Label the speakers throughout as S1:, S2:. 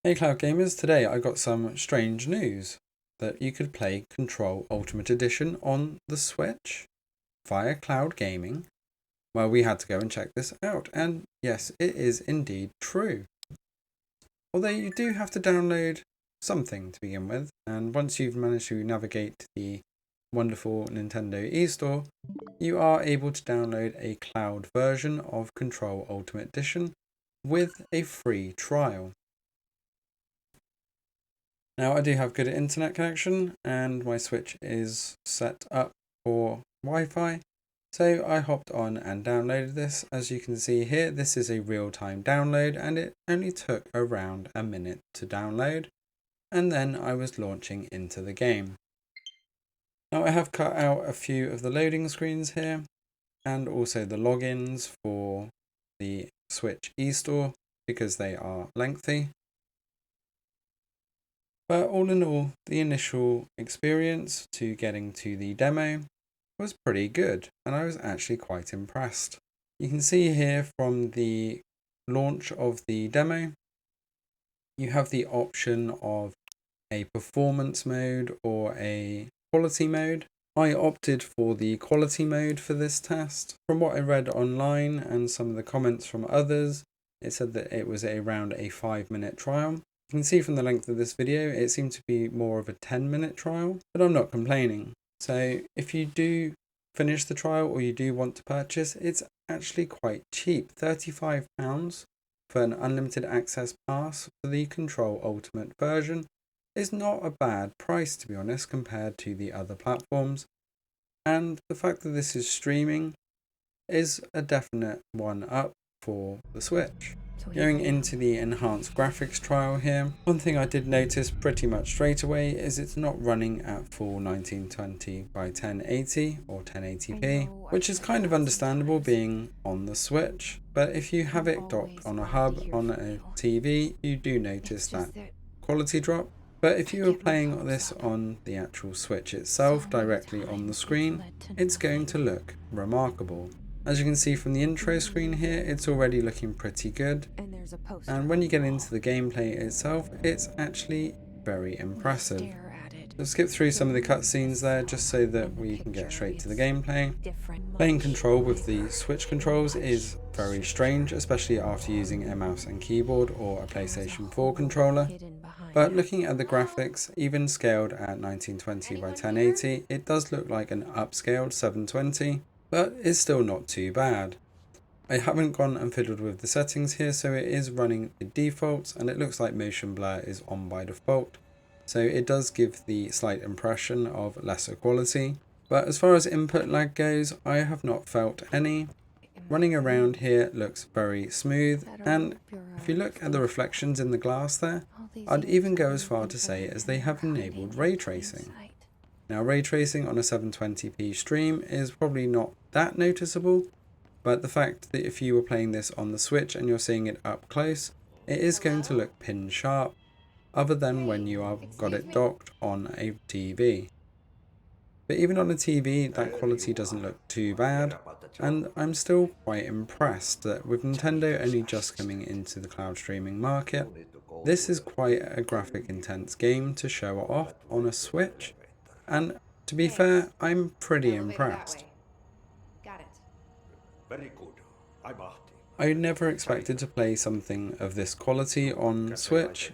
S1: Hey Cloud Gamers, today I got some strange news that you could play Control Ultimate Edition on the Switch via cloud gaming. Well, we had to go and check this out, and yes, it is indeed true. Although you do have to download something to begin with, and once you've managed to navigate the wonderful Nintendo eStore, you are able to download a cloud version of Control Ultimate Edition with a free trial. Now I do have good internet connection and my Switch is set up for Wi-Fi. So I hopped on and downloaded this. As you can see here, this is a real-time download and it only took around a minute to download. And then I was launching into the game. Now I have cut out a few of the loading screens here and also the logins for the Switch eStore because they are lengthy. But all in all, the initial experience to getting to the demo was pretty good, and I was actually quite impressed. You can see here from the launch of the demo, you have the option of a performance mode or a quality mode. I opted for the quality mode for this test. From what I read online and some of the comments from others, it said that it was around a 5-minute trial. You can see from the length of this video, it seemed to be more of a 10-minute trial, but I'm not complaining. So if you do finish the trial or you do want to purchase, it's actually quite cheap. £35 for an unlimited access pass for the Control Ultimate version is not a bad price, to be honest, compared to the other platforms. And the fact that this is streaming is a definite one up for the Switch. Going into the enhanced graphics trial here, one thing I did notice pretty much straight away is it's not running at full 1920 by 1080 or 1080p, which is kind of understandable being on the Switch, but if you have it docked on a hub on a TV, you do notice that quality drop. But if you are playing this on the actual Switch itself directly on the screen, it's going to look remarkable. As you can see from the intro screen here, it's already looking pretty good. And when you get into the gameplay itself, it's actually very impressive. I'll skip through some of the cutscenes there just so that we can get straight to the gameplay. Playing Control with the Switch controls is very strange, especially after using a mouse and keyboard or a PlayStation 4 controller. But looking at the graphics, even scaled at 1920 by 1080, it does look like an upscaled 720. But it's still not too bad. I haven't gone and fiddled with the settings here, so it is running the defaults and it looks like motion blur is on by default. So it does give the slight impression of lesser quality. But as far as input lag goes, I have not felt any. Running around here looks very smooth, and if you look at the reflections in the glass there, I'd even go as far to say as they have enabled ray tracing. Now ray tracing on a 720p stream is probably not that noticeable, but the fact that if you were playing this on the Switch and you're seeing it up close, it is going to look pin sharp, other than when you have got it docked on a TV. But even on a TV, that quality doesn't look too bad, and I'm still quite impressed that with Nintendo only just coming into the cloud streaming market, this is quite a graphic intense game to show off on a Switch. And to be fair, I'm pretty impressed.
S2: Very good.
S1: I never expected to play something of this quality on Switch.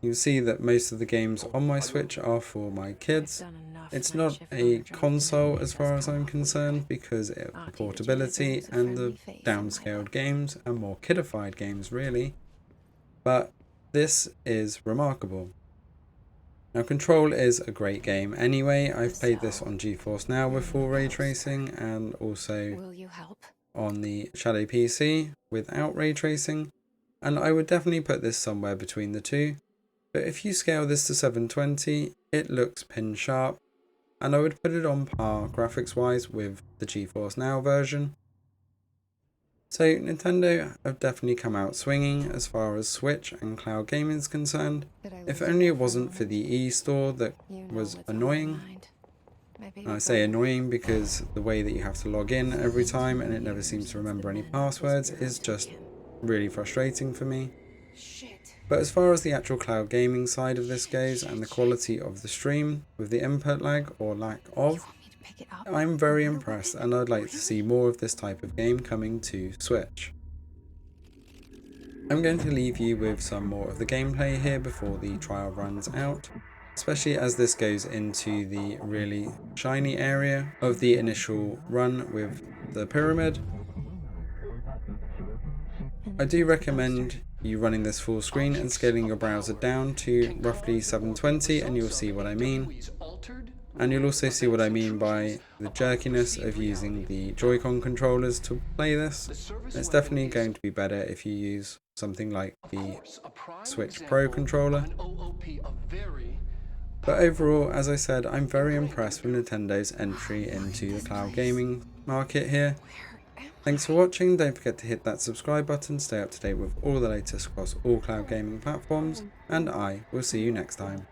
S1: You see that most of the games on my Switch are for my kids. It's not a console as far as I'm concerned because of the portability and the downscaled games and more kidified games really. But this is remarkable. Now Control is a great game anyway. I've played this on GeForce Now with full ray tracing and also on the Shadow PC without ray tracing, and I would definitely put this somewhere between the two. But if you scale this to 720, it looks pin sharp, and I would put it on par graphics wise with the GeForce Now version. So Nintendo have definitely come out swinging as far as Switch and cloud gaming is concerned. If only it wasn't for the eStore that was annoying. I say annoying because the way that you have to log in every time and it never seems to remember any passwords is just really frustrating for me.
S3: Shit.
S1: But as far as the actual cloud gaming side of this goes and the quality of the stream with the input lag or lack of, I'm very impressed and I'd like to see more of this type of game coming to Switch. I'm going to leave you with some more of the gameplay here before the trial runs out, especially as this goes into the really shiny area of the initial run with the pyramid. I do recommend you running this full screen and scaling your browser down to roughly 720 and you'll see what I mean. And you'll also see what I mean by the jerkiness of using the Joy-Con controllers to play this. It's definitely going to be better if you use something like the Switch Pro controller. But overall, as I said, I'm very impressed with Nintendo's entry into the cloud gaming market here. Thanks for watching, don't forget to hit that subscribe button to stay up to date with all the latest across all cloud gaming platforms, and I will see you next time.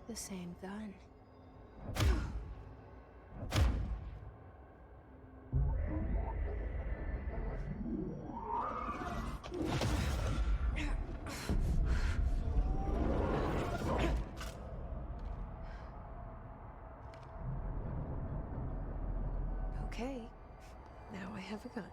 S2: The same gun. Okay, now I have a gun.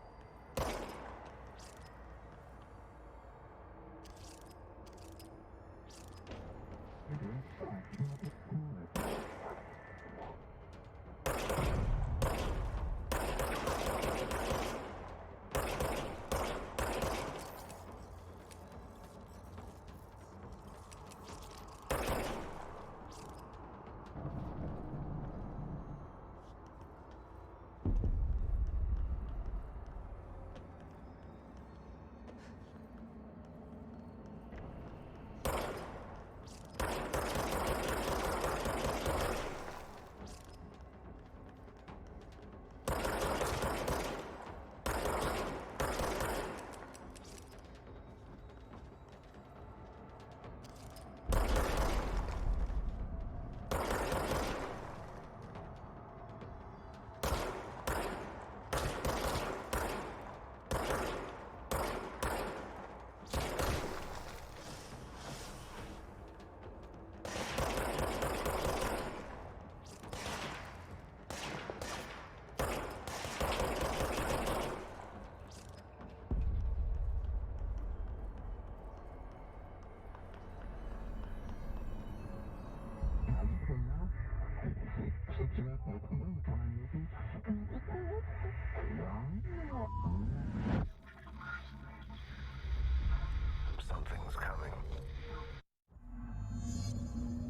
S3: Something's coming.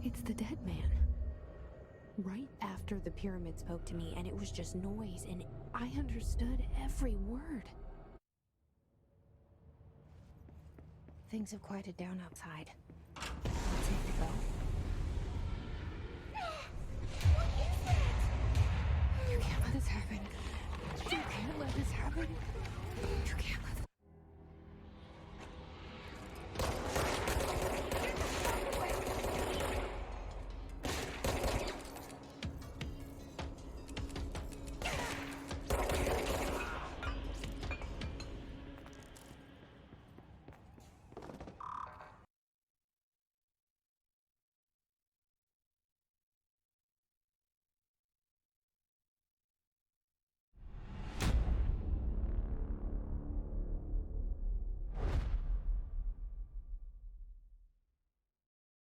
S2: It's the dead man. Right after the pyramid spoke to me, and it was just noise, and I understood every word. Things have quieted down outside. It's safe to go. You can't let this happen. You can't let this happen. You can't let